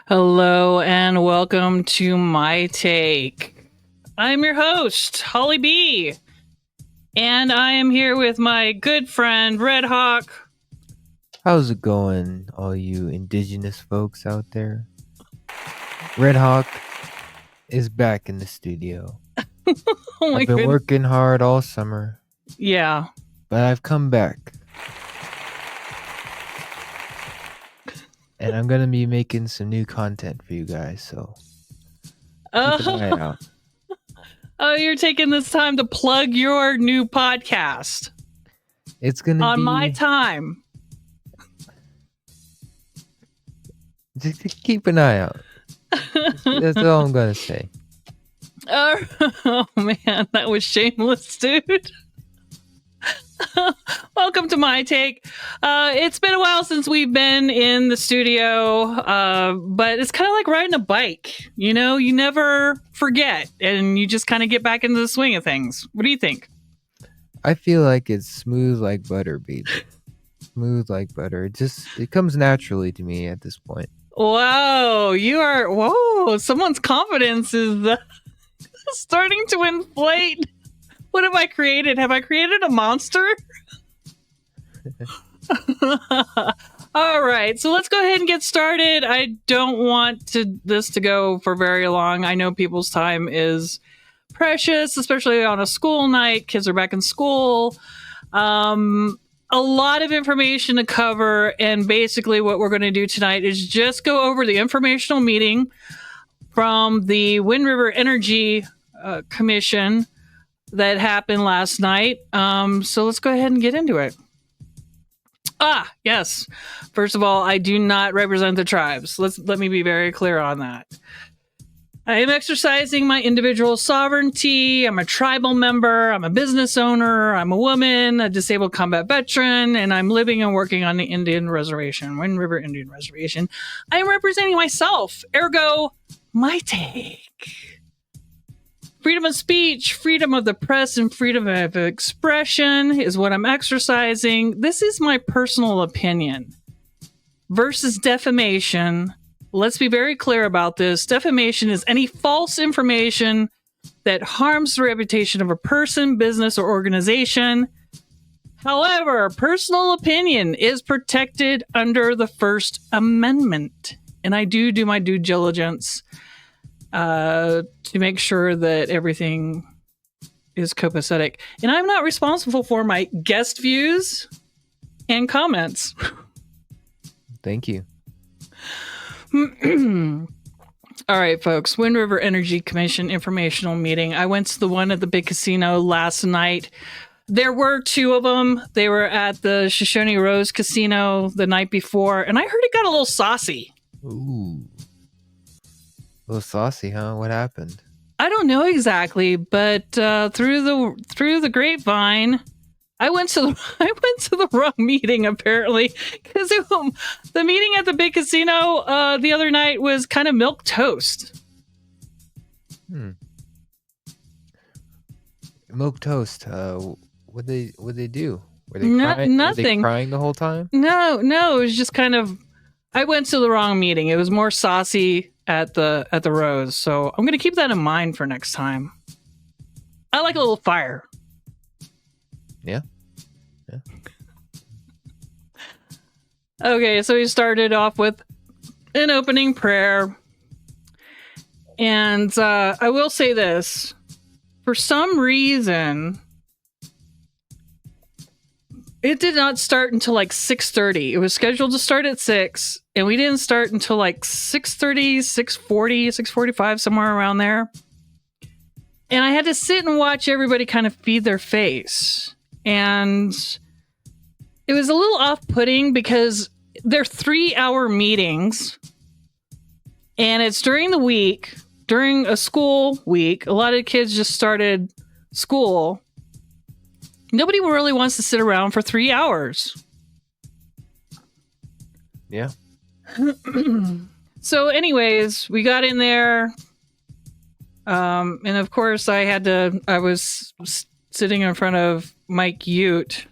Hello and welcome to My Take. I'm your host, Holly B. And I am here with my good friend, Red Hawk. How's it going, all you indigenous folks out there? Red Hawk is back in the studio. Oh my I've been goodness. working hard all summer, Yeah. but I've come back. And I'm going to be making some new content for you guys, so keep an eye out. Oh, you're taking this time to plug your new podcast It's going to on be... my time. Just keep an eye out. That's all I'm going to say. Oh man, that was shameless, dude. Welcome to My Take. It's been a while since we've been in the studio, but it's kind of like riding a bike. You know, you never forget, and you just kind of get back into the swing of things. What do you think? I feel like it's smooth like butter, baby. Smooth like butter. It comes naturally to me at this point. Whoa, whoa, someone's confidence is starting to inflate. What have I created? Have I created a monster? All right, so let's go ahead and get started. I don't want this to go for very long. I know people's time is precious, especially on a school night. Kids are back in school. A lot of information to cover, and basically what we're going to do tonight is just go over the informational meeting from the Wind River Energy Commission that happened last night. So let's go ahead and get into it. Yes. First of all, I do not represent the tribes. Let me be very clear on that. I am exercising my individual sovereignty. I'm a tribal member. I'm a business owner. I'm a woman, a disabled combat veteran, and I'm living and working on the Indian Reservation, Wind River Indian Reservation. I am representing myself. Ergo, my take. Freedom of speech, freedom of the press, and freedom of expression is what I'm exercising. This is my personal opinion. Versus defamation. Let's be very clear about this. Defamation is any false information that harms the reputation of a person, business, or organization. However, personal opinion is protected under the First Amendment. And I do my due diligence to make sure that everything is copacetic. And I'm not responsible for my guest views and comments. Thank you. All right, folks. Wind River Energy Commission informational meeting. I went to the one at the big casino last night. There were two of them. They were at the Shoshone Rose Casino the night before, and I heard it got a little saucy. Ooh. A little saucy, huh? What happened? I don't know exactly, but through the grapevine, I went to the wrong meeting apparently, because the meeting at the big casino the other night was kind of milk toast. Milk toast. What they do? Were they Nothing. Were they crying the whole time? No. It was just kind of. I went to the wrong meeting. It was more saucy at the Rose, so I'm gonna keep that in mind for next time. I like a little fire. Yeah. Okay, so we started off with an opening prayer. And I will say this. For some reason, it did not start until like 6:30. It was scheduled to start at 6, and we didn't start until like 6:30, 6:40, 6:45, somewhere around there. And I had to sit and watch everybody kind of feed their face. And it was a little off-putting because they're 3-hour meetings, and it's during the week, during a school week. A lot of kids just started school. Nobody really wants to sit around for 3 hours. Yeah. So anyways, we got in there. And of course I was sitting in front of Mike Ute.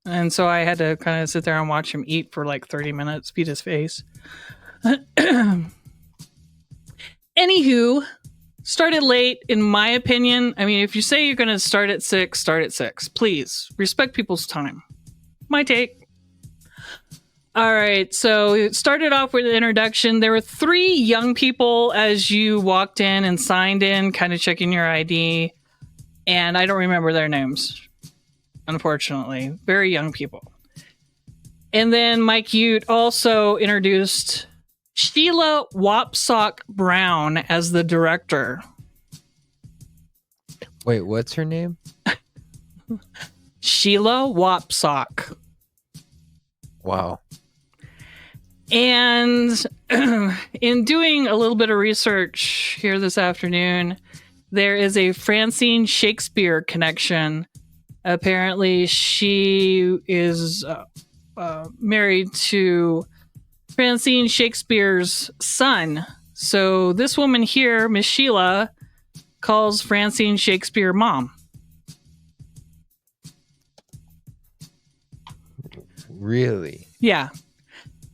And so I had to kind of sit there and watch him eat for like 30 minutes, feed his face. Anywho, started late, in my opinion. I mean, if you say you're going to start at 6, start at 6. Please respect people's time. My take. All right, so it started off with an introduction. There were 3 young people as you walked in and signed in, kind of checking your ID. And I don't remember their names, unfortunately. Very young people. And then Mike Ute also introduced Sheila Wapsock Brown as the director. Wait, what's her name? Sheila Wapsock. Wow. And in doing a little bit of research here this afternoon, there is a Francine Shakespeare connection. Apparently, she is married to Francine Shakespeare's son. So this woman here, Miss Sheila, calls Francine Shakespeare mom. Really? Yeah.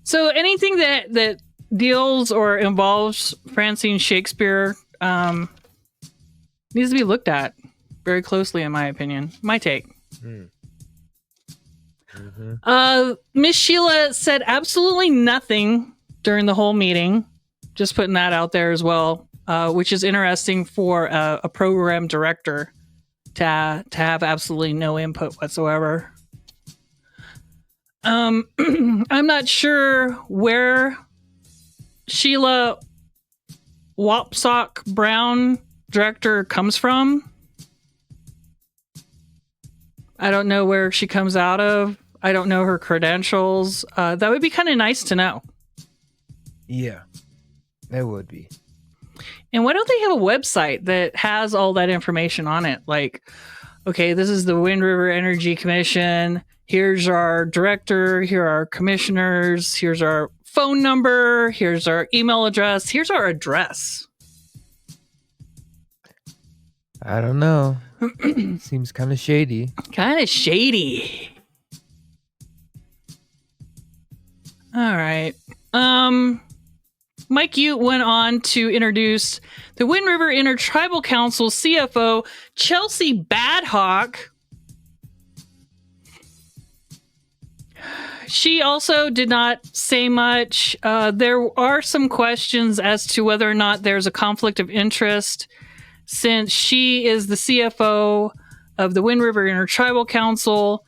So anything that deals or involves Francine Shakespeare needs to be looked at very closely, in my opinion. My take. Miss Sheila said absolutely nothing during the whole meeting. Just putting that out there as well, which is interesting for a program director to have absolutely no input whatsoever. I'm not sure where Sheila Wapsock Brown director comes from. I don't know where she comes out of. I don't know her credentials. That would be kind of nice to know. Yeah, that would be. And why don't they have a website that has all that information on it? Like, okay, this is the Wind River Energy Commission. Here's our director. Here are our commissioners. Here's our phone number. Here's our email address. Here's our address. I don't know. Seems kind of shady. Kind of shady. All right. Mike Ute went on to introduce the Wind River Intertribal Council CFO, Chelsea Badhawk. She also did not say much. There are some questions as to whether or not there's a conflict of interest, since she is the CFO of the Wind River Intertribal Council.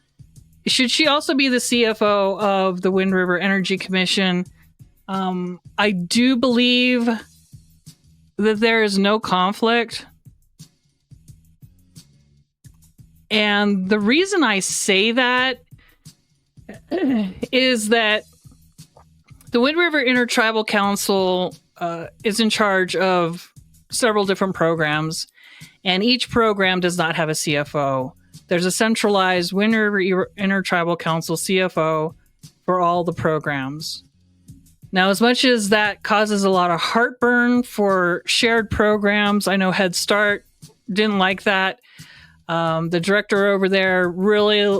Should she also be the CFO of the Wind River Energy Commission? I do believe that there is no conflict. And the reason I say that is that the Wind River Intertribal Council is in charge of several different programs, and each program does not have a CFO. There's a centralized Wind River Intertribal Council CFO for all the programs. Now, as much as that causes a lot of heartburn for shared programs, I know Head Start didn't like that. The director over there really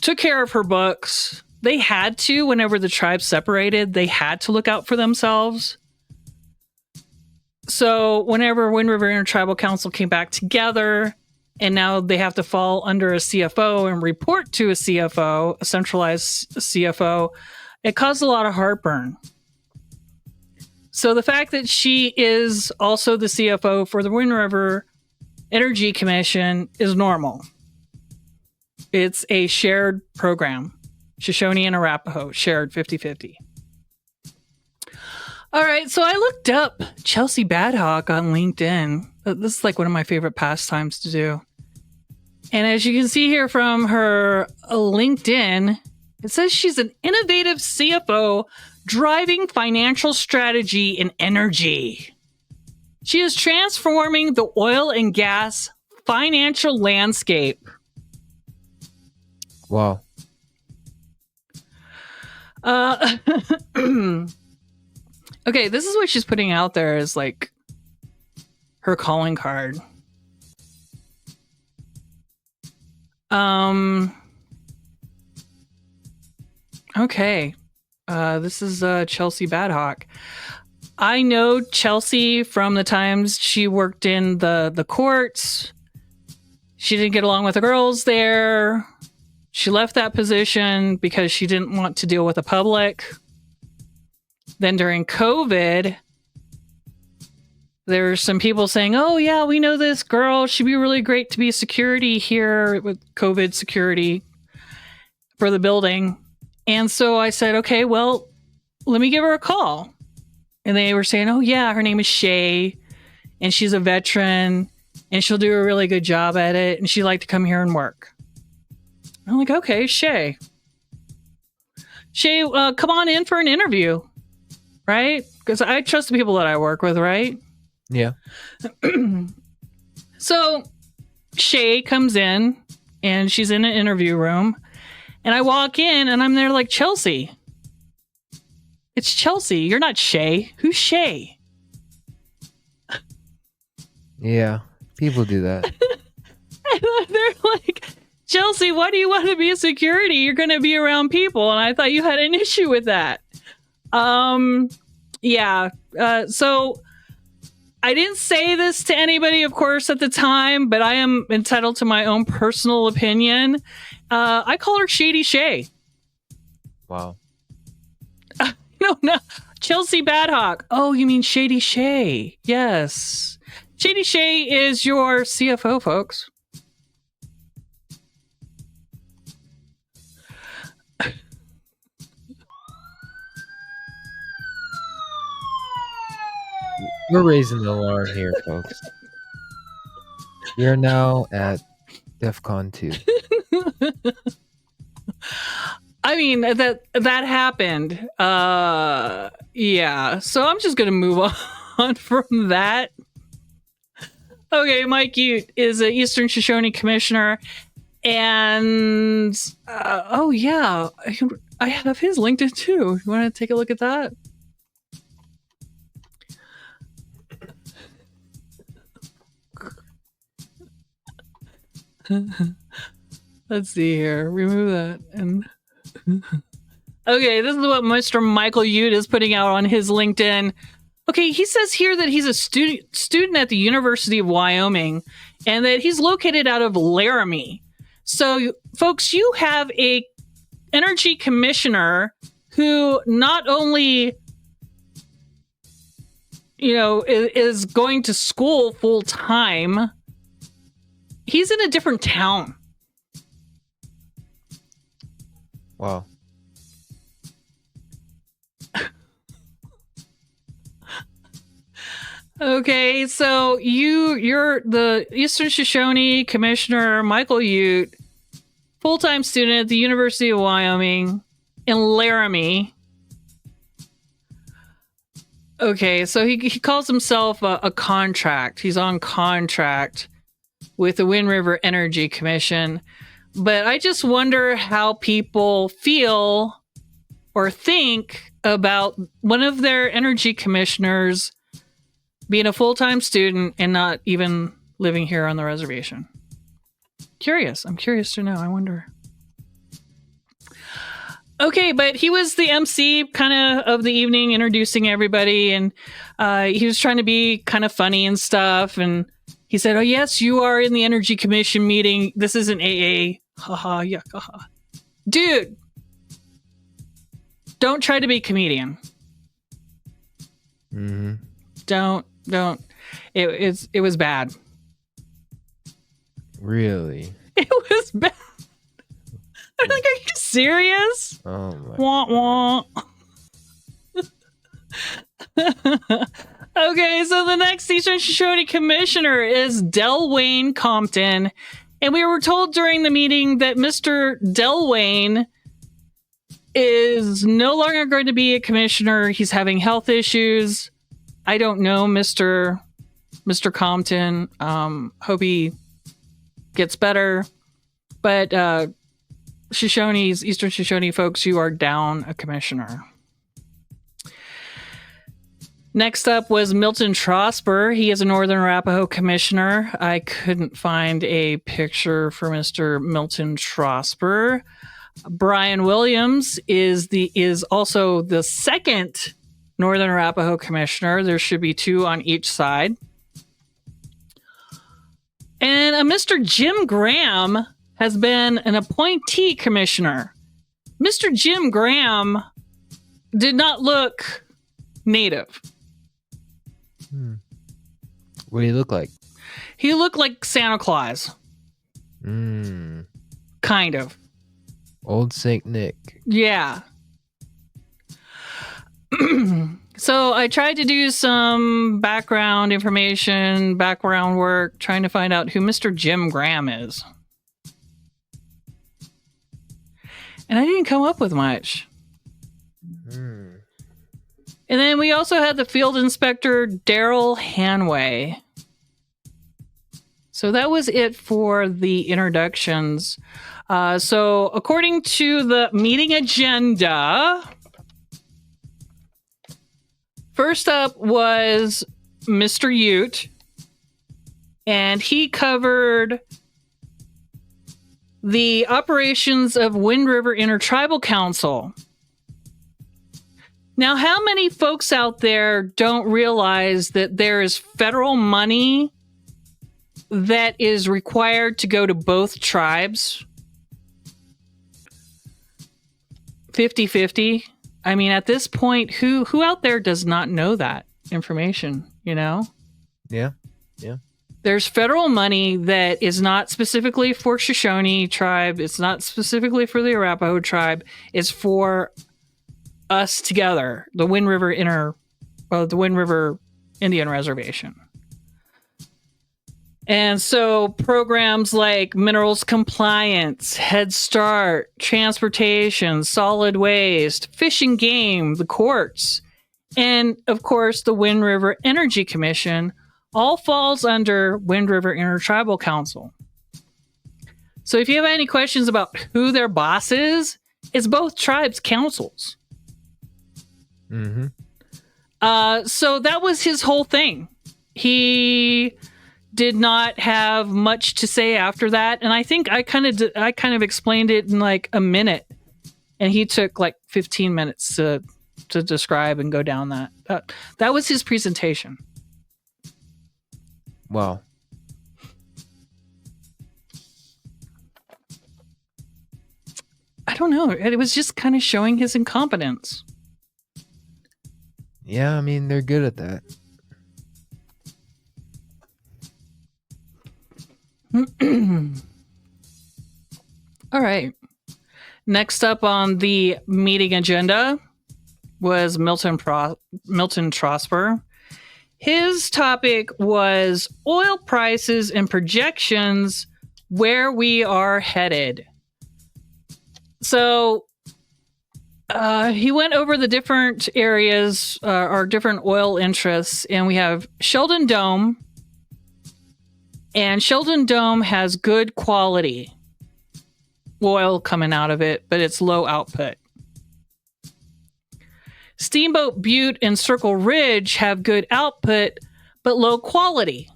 took care of her books. They had to, whenever the tribes separated, they had to look out for themselves. So whenever Wind River Intertribal Council came back together, and now they have to fall under a CFO and report to a CFO, a centralized CFO, it caused a lot of heartburn. So the fact that she is also the CFO for the Wind River Energy Commission is normal. It's a shared program. Shoshone and Arapaho shared 50-50. All right, so I looked up Chelsea Badhawk on LinkedIn. This is like one of my favorite pastimes to do. And as you can see here from her LinkedIn, it says she's an innovative CFO driving financial strategy in energy. She is transforming the oil and gas financial landscape. Wow. Okay, this is what she's putting out there as like her calling card. Okay. This is Chelsea Badhawk. I know Chelsea from the times she worked in the courts. She didn't get along with the girls there. She left that position because she didn't want to deal with the public. Then during COVID, there were some people saying, oh, yeah, we know this girl. She'd be really great to be security here with COVID security for the building. And so I said, okay, well, let me give her a call. And they were saying, oh, yeah, her name is Shay, and she's a veteran, and she'll do a really good job at it, and she'd like to come here and work. I'm like, okay, Shay. Shay, come on in for an interview, right? Because I trust the people that I work with, right? Yeah. So Shay comes in, and she's in an interview room, and I walk in, and I'm there like, Chelsea. It's Chelsea. You're not Shay. Who's Shay? Yeah. People do that. And they're like, Chelsea, why do you want to be a security? You're going to be around people. And I thought you had an issue with that. Yeah. So I didn't say this to anybody, of course, at the time, but I am entitled to my own personal opinion. I call her Shady Shay. Wow. No. Chelsea Badhawk. Oh, you mean Shady Shay. Yes. Shady Shay is your CFO, folks. We're raising the alarm here, folks. We are now at DEFCON 2. I mean, that happened. Yeah. So I'm just going to move on from that. Okay, Mike Ute is an Eastern Shoshone commissioner. And, oh, yeah, I have his LinkedIn too. You want to take a look at that? Let's see here. Remove that. And okay, this is what Mr. Michael Ute is putting out on his LinkedIn. Okay, he says here that he's a student at the University of Wyoming and that he's located out of Laramie. So, folks, you have a energy commissioner who not only, is going to school full time, he's in a different town. Wow. Okay, so you're the Eastern Shoshone Commissioner Michael Ute, full-time student at the University of Wyoming in Laramie. Okay, so he calls himself a contract. He's on contract with the Wind River Energy Commission. But I just wonder how people feel or think about one of their energy commissioners being a full-time student and not even living here on the reservation. I'm curious to know. I wonder. Okay, but he was the MC kind of the evening, introducing everybody, and he was trying to be kind of funny and stuff. And he said, "Oh yes, you are in the Energy Commission meeting. This isn't AA. Haha, yuck, haha. Dude, don't try to be a comedian. Mm-hmm. Don't. It was bad. Really? It was bad. I'm like, are you serious? Oh my. Wah, wah. Okay, so the next Eastern Shoshone Commissioner is Delwayne Compton. And we were told during the meeting that Mr. Delwayne is no longer going to be a commissioner. He's having health issues. I don't know Mr. Compton. Hope he gets better. But Eastern Shoshone folks, you are down a commissioner. Next up was Milton Trosper. He is a Northern Arapaho commissioner. I couldn't find a picture for Mr. Milton Trosper. Brian Williams is also the second Northern Arapaho Commissioner. There should be 2 on each side. And a Mr. Jim Graham has been an appointee commissioner. Mr. Jim Graham did not look native. What do you look like? He looked like Santa Claus. Kind of. Old Saint Nick. Yeah. So I tried to do some background information, background work, trying to find out who Mr. Jim Graham is. And I didn't come up with much. And then we also had the field inspector, Daryl Hanway. So that was it for the introductions. So according to the meeting agenda, first up was Mr. Ute, and he covered the operations of Wind River Intertribal Council. Now, how many folks out there don't realize that there is federal money that is required to go to both tribes? 50-50. I mean, at this point, who out there does not know that information, you know? Yeah. There's federal money that is not specifically for Shoshone tribe. It's not specifically for the Arapaho tribe. It's for us together, the Wind River Indian Reservation. And so programs like minerals compliance, Head Start, transportation, solid waste, fish and game, the courts, and of course the Wind River Energy Commission all falls under Wind River Intertribal Council. So if you have any questions about who their boss is, it's both tribes' councils. So that was his whole thing. He did not have much to say after that, and I think I kind of explained it in like a minute, and he took like 15 minutes to describe and go down that. That was his presentation. Wow. I don't know. It was just kind of showing his incompetence. Yeah, I mean, they're good at that. All right. Next up on the meeting agenda was Milton Trosper. His topic was oil prices and projections, where we are headed. So he went over the different areas, our different oil interests, and we have Sheldon Dome. And Sheldon Dome has good quality oil coming out of it, but it's low output. Steamboat Butte and Circle Ridge have good output, but low quality.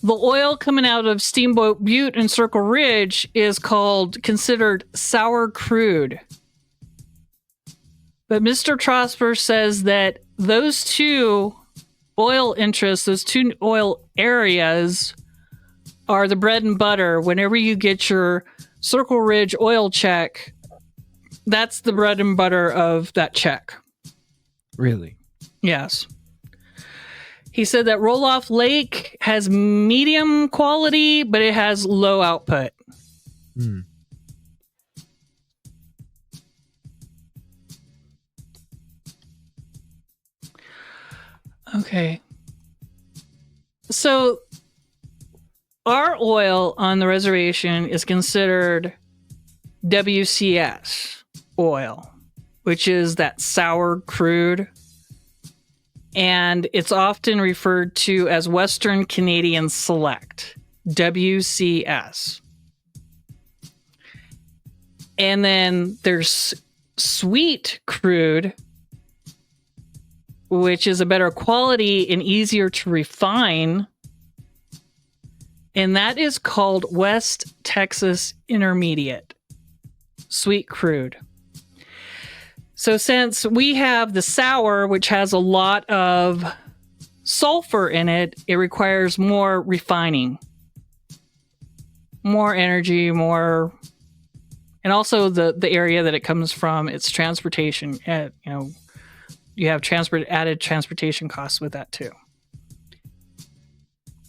The oil coming out of Steamboat Butte and Circle Ridge is considered sour crude. But Mr. Trosper says that those two oil interests, those two oil areas, are the bread and butter. Whenever you get your Circle Ridge oil check, that's the bread and butter of that check. Really? Yes. He said that Roloff Lake has medium quality, but it has low output. Okay. So our oil on the reservation is considered WCS oil, which is that sour crude. And it's often referred to as Western Canadian Select, WCS. And then there's sweet crude, which is a better quality and easier to refine. And that is called West Texas Intermediate, sweet crude. So since we have the sour, which has a lot of sulfur in it, it requires more refining, more energy, more, and also the area that it comes from, its transportation. You have added transportation costs with that too.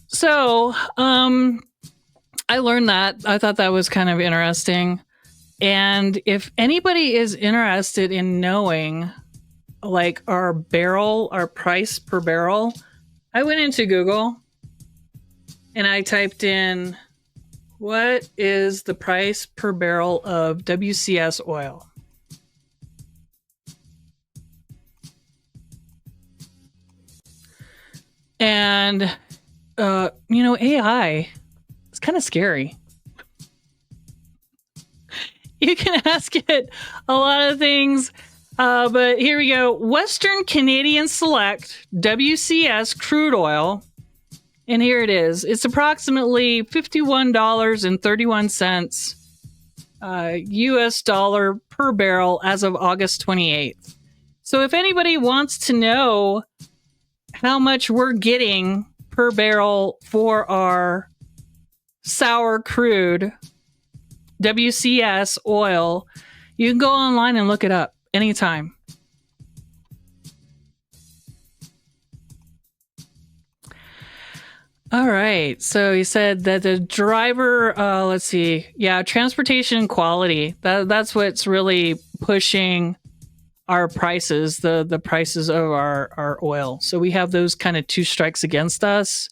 So I learned that. I thought that was kind of interesting. And if anybody is interested in knowing like our price per barrel, I went into Google and I typed in, what is the price per barrel of WCS oil? And, AI, it's kind of scary. You can ask it a lot of things, but here we go. Western Canadian Select WCS crude oil, and here it is. It's approximately $51.31 US dollar per barrel as of August 28th. So if anybody wants to know how much we're getting per barrel for our sour crude WCS oil, you can go online and look it up anytime. All right. So he said that the driver, transportation quality. That's what's really pushing our prices, the prices of our oil. So we have those kind of two strikes against us.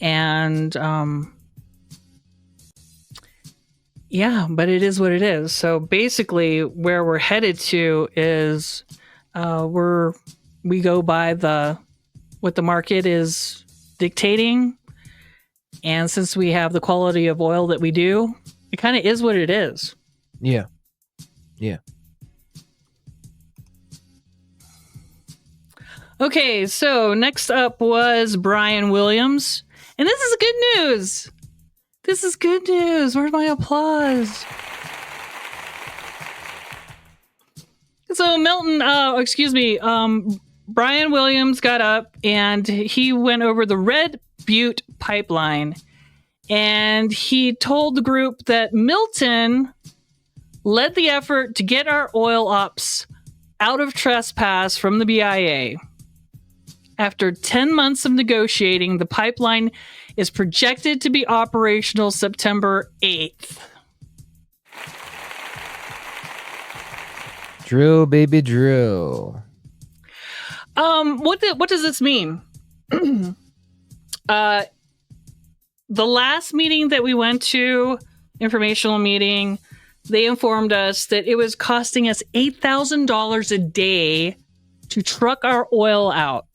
And but it is what it is. So basically where we're headed to is we go by what the market is dictating. And since we have the quality of oil that we do, it kind of is what it is. Yeah. Okay, so next up was Brian Williams. And this is good news. This is good news. Where's my applause? So Brian Williams got up and he went over the Red Butte pipeline. And he told the group that Milton led the effort to get our oil ops out of trespass from the BIA. After 10 months of negotiating, the pipeline is projected to be operational September 8th. Drill, baby, drill. What does this mean? The last meeting that we went to, informational meeting, they informed us that it was costing us $8,000 a day to truck our oil out.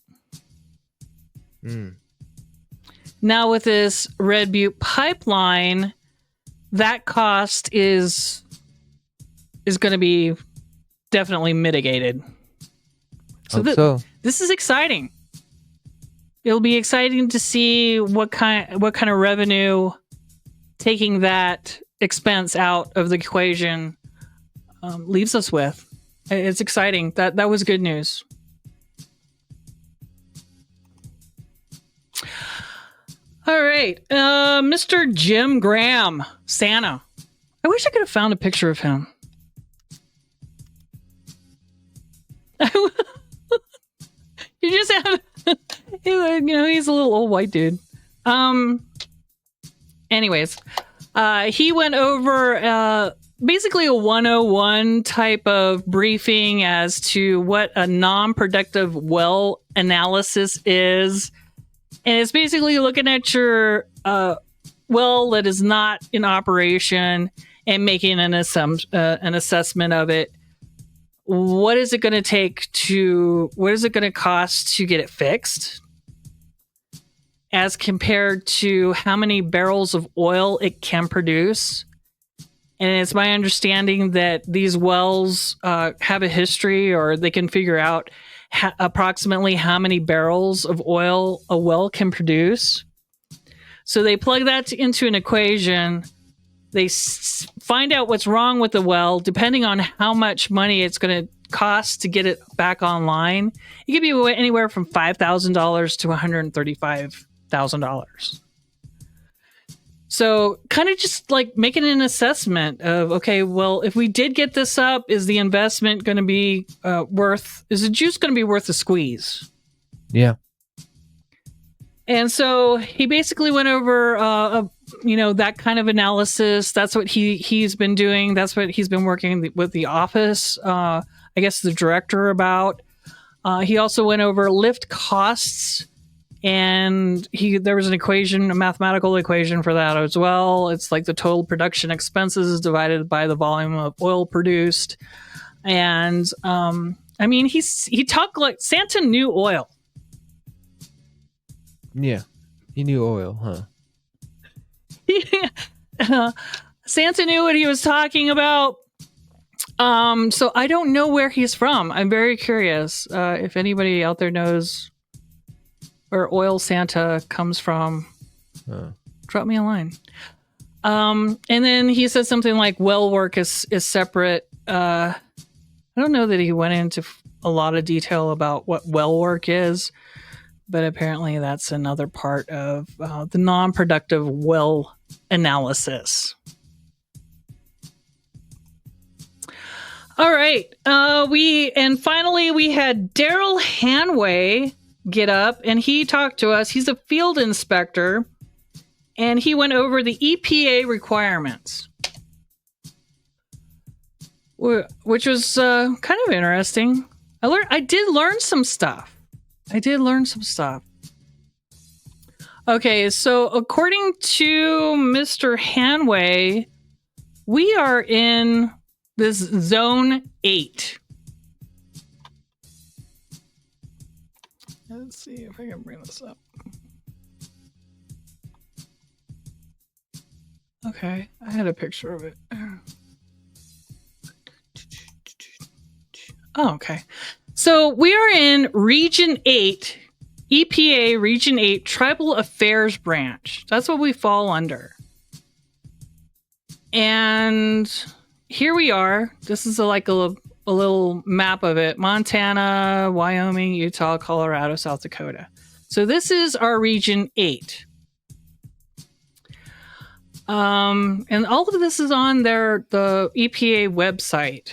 Now with this Red Butte pipeline, that cost is going to be definitely mitigated. So this is exciting. It'll be exciting to see what kind of revenue taking that expense out of the equation leaves us with. It's exciting. That was good news. All right. Mr. Jim Graham, Santa. I wish I could have found a picture of him. You just have, he's a little old white dude. Anyways, he went over basically a 101 type of briefing as to what a non-productive well analysis is. And it's basically looking at your well that is not in operation and making an assessment of it. What is it going to cost to get it fixed? As compared to how many barrels of oil it can produce. And it's my understanding that these wells have a history, or they can figure out approximately how many barrels of oil a well can produce. So they plug that into an equation. They find out what's wrong with the well, depending on how much money it's going to costs to get it back online, it could be anywhere from $5,000 to $135,000. So kind of just like making an assessment of, okay, well, if we did get this up, is the investment going to be is the juice going to be worth the squeeze? Yeah. And so he basically went over, that kind of analysis. That's what he's been doing. That's what he's been working with the office, I guess the director about. He also went over lift costs. And there was a mathematical equation for that as well. It's like the total production expenses divided by the volume of oil produced. And he talked like Santa knew oil. Yeah, he knew oil, huh? Santa knew what he was talking about. So I don't know where he's from. I'm very curious if anybody out there knows where Oil Santa comes from. Drop me a line. And then he said something like well work is separate. I don't know that he went into a lot of detail about what well work is, but apparently that's another part of the non-productive well analysis. All right. Finally we had Daryl Hanway get up and he talked to us. He's a field inspector and he went over the EPA requirements, which was kind of interesting. I did learn some stuff. Okay, so according to Mr. Hanway, we are in this zone 8. Let's see if I can bring this up. Okay, I had a picture of it. Oh, okay. So we are in Region 8, EPA Region 8 Tribal Affairs Branch. That's what we fall under. And here we are. This is like a little map of it. Montana, Wyoming, Utah, Colorado, South Dakota. So this is our Region 8. And all of this is on the EPA website.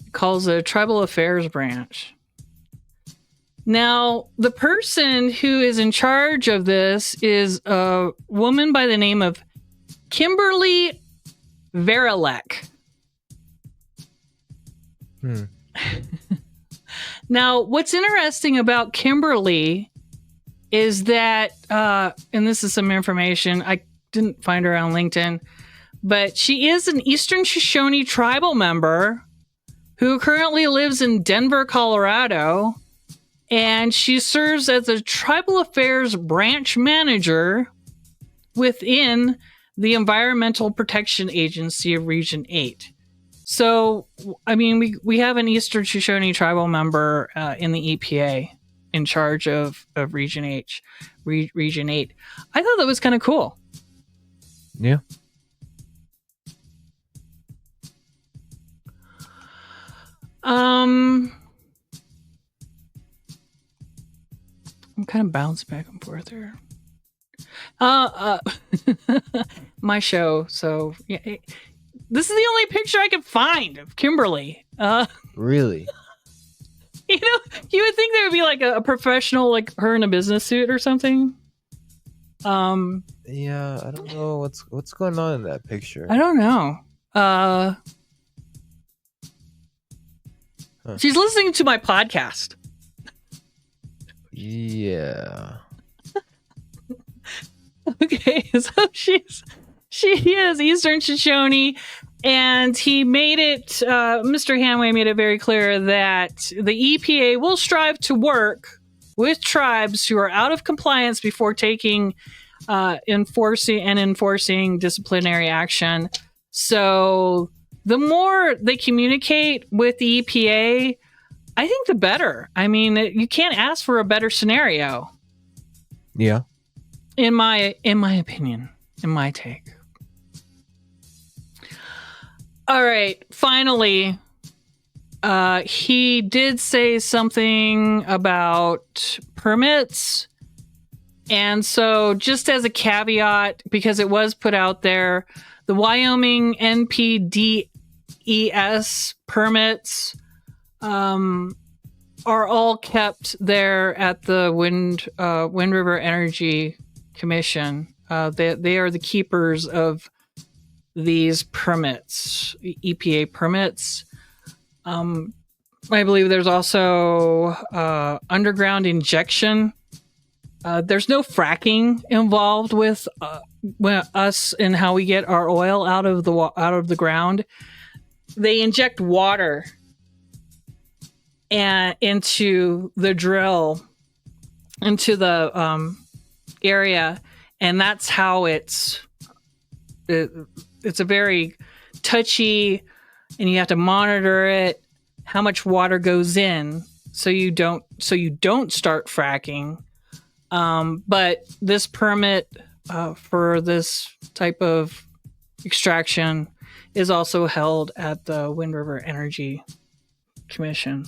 It calls it a Tribal Affairs Branch. Now, the person who is in charge of this is a woman by the name of Kimberly Verilek. Now, what's interesting about Kimberly is that, and this is some information, I didn't find her on LinkedIn, but she is an Eastern Shoshone tribal member who currently lives in Denver, Colorado, and she serves as a Tribal Affairs Branch Manager within the Environmental Protection Agency of Region 8. So, I mean, we have an Eastern Shoshone tribal member in the EPA in charge of Region 8. Region 8. I thought that was kind of cool. Yeah. I'm kind of bouncing back and forth here. My show. So yeah, this is the only picture I could find of Kimberly. Really? You would think there would be like a professional, like her in a business suit or something. Yeah, I don't know what's going on in that picture. I don't know. She's listening to my podcast. Yeah. Okay, so she is Eastern Shoshone, and he made it. Mr. Hanway made it very clear that the EPA will strive to work with tribes who are out of compliance before taking enforcing disciplinary action. So the more they communicate with the EPA, I think the better. I mean, you can't ask for a better scenario. Yeah. In my opinion, in my take. All right, finally, He did say something about permits. And so, just as a caveat, because it was put out there, the Wyoming NPDES permits are all kept there at the Wind River Energy Commission. They are the keepers of these permits, EPA permits. I believe there's also underground injection. There's no fracking involved with us and how we get our oil out of the ground. They inject water and into the drill, into the area, and that's how it's a very touchy, and you have to monitor it, how much water goes in, so you don't start fracking. But this permit for this type of extraction is also held at the Wind River Energy Commission.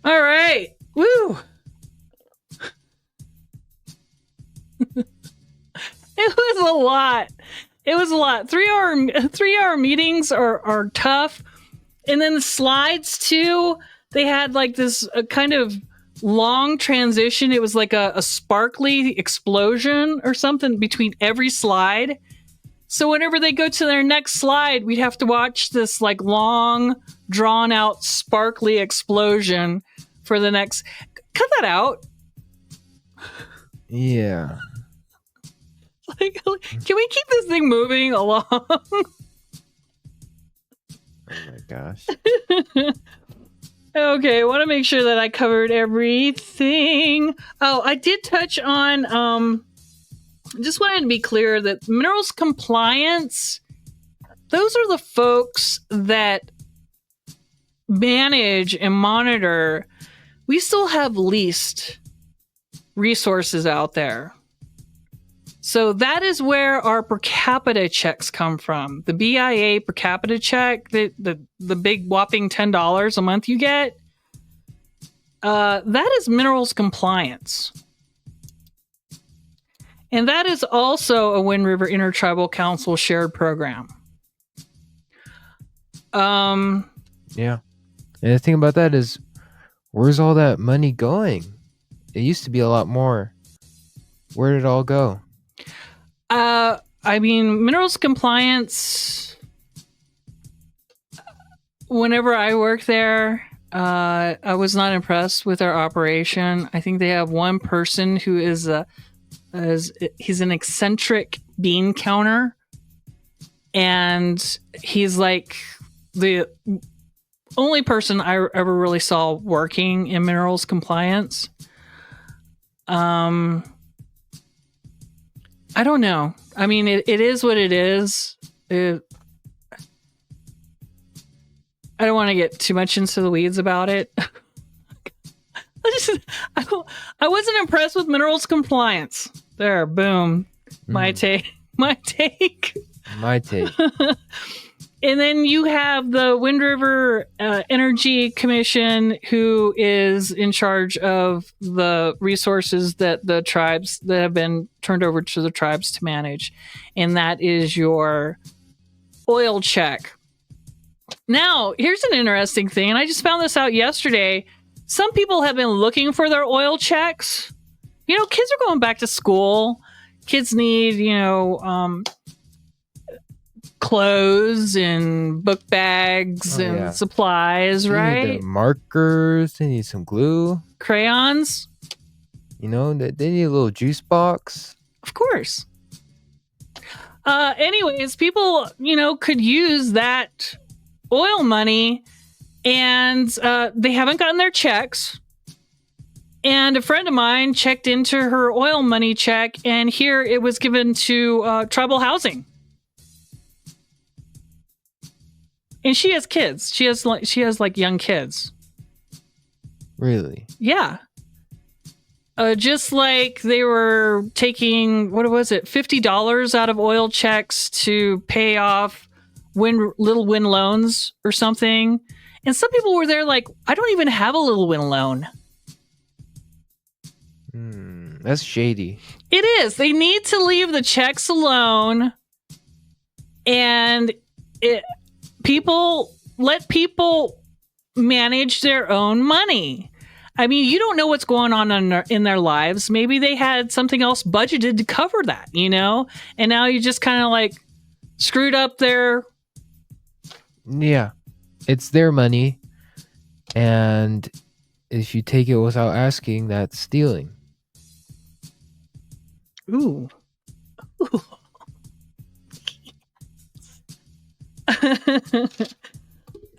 All right. Woo! It was a lot. It was a lot. 3-hour meetings are tough. And then the slides too, they had like this kind of long transition. It was like a sparkly explosion or something between every slide. So whenever they go to their next slide, we'd have to watch this like long, drawn out, sparkly explosion for the next. Cut that out. Yeah. Like, can we keep this thing moving along? Oh my gosh. Okay, I want to make sure that I covered everything. Oh, I did touch on, just wanted to be clear that minerals compliance, those are the folks that manage and monitor. We still have leased resources out there. So that is where our per capita checks come from. The BIA per capita check, the big whopping $10 a month you get, that is minerals compliance. And that is also a Wind River Intertribal Council shared program. Yeah. And the thing about that is, where's all that money going? It used to be a lot more. Where did it all go? I mean, minerals compliance, whenever I worked there, I was not impressed with our operation. I think they have one person who he's an eccentric bean counter, and he's like the only person I ever really saw working in minerals compliance. I don't know. I mean, it is what it is. I don't want to get too much into the weeds about it. I wasn't impressed with minerals compliance. There, boom. My take. And then you have the Wind River Energy Commission, who is in charge of the resources that the tribes that have been turned over to the tribes to manage. And that is your oil check. Now, here's an interesting thing. And I just found this out yesterday. Some people have been looking for their oil checks. You know, kids are going back to school. Kids need, clothes and book bags and supplies, right? They need the markers. They need some glue. Crayons. They need a little juice box. Of course. Anyways, people, could use that oil money, and they haven't gotten their checks. And a friend of mine checked into her oil money check, and here it was given to tribal housing. And she has kids. She has like young kids. Really? Yeah. Just like they were taking, what was it, $50 out of oil checks to pay off little win loans or something. And some people were there like, I don't even have a little win loan. That's shady. It is. They need to leave the checks alone, and let people manage their own money. I mean, you don't know what's going on in their lives. Maybe they had something else budgeted to cover that, you know? And now you just kind of like screwed up their... Yeah. It's their money. And if you take it without asking, that's stealing. Ooh.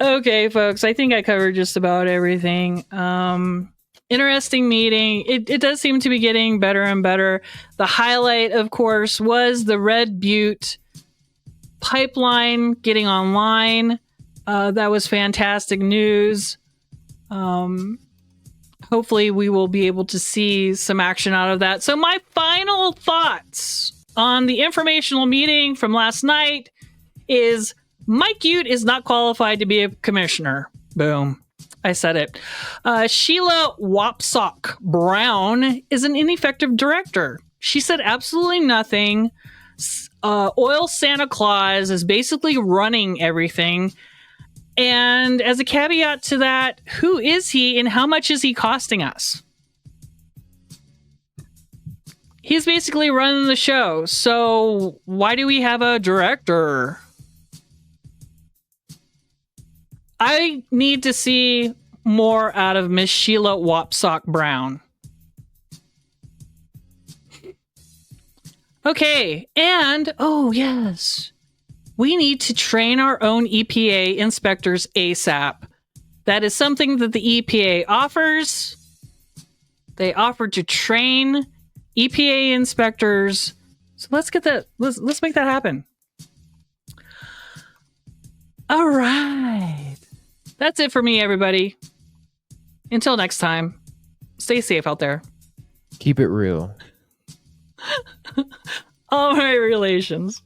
Okay, folks, I think I covered just about everything. Interesting meeting. It does seem to be getting better and better. The highlight, of course, was the Red Butte pipeline getting online. That was fantastic news. Hopefully we will be able to see some action out of that. So my final thoughts on the informational meeting from last night is Mike Ute is not qualified to be a commissioner. Boom. I said it. Sheila Wapsock Brown is an ineffective director. She said absolutely nothing. Oil Santa Claus is basically running everything. And as a caveat to that, who is he and how much is he costing us? He's basically running the show. So why do we have a director? I need to see more out of Miss Sheila Wapsock Brown. Okay, and, oh yes, we need to train our own EPA inspectors ASAP. That is something that the EPA offers. They offer to train EPA inspectors. So let's get that, let's make that happen. All right. That's it for me, everybody. Until next time, stay safe out there. Keep it real. All right, relations.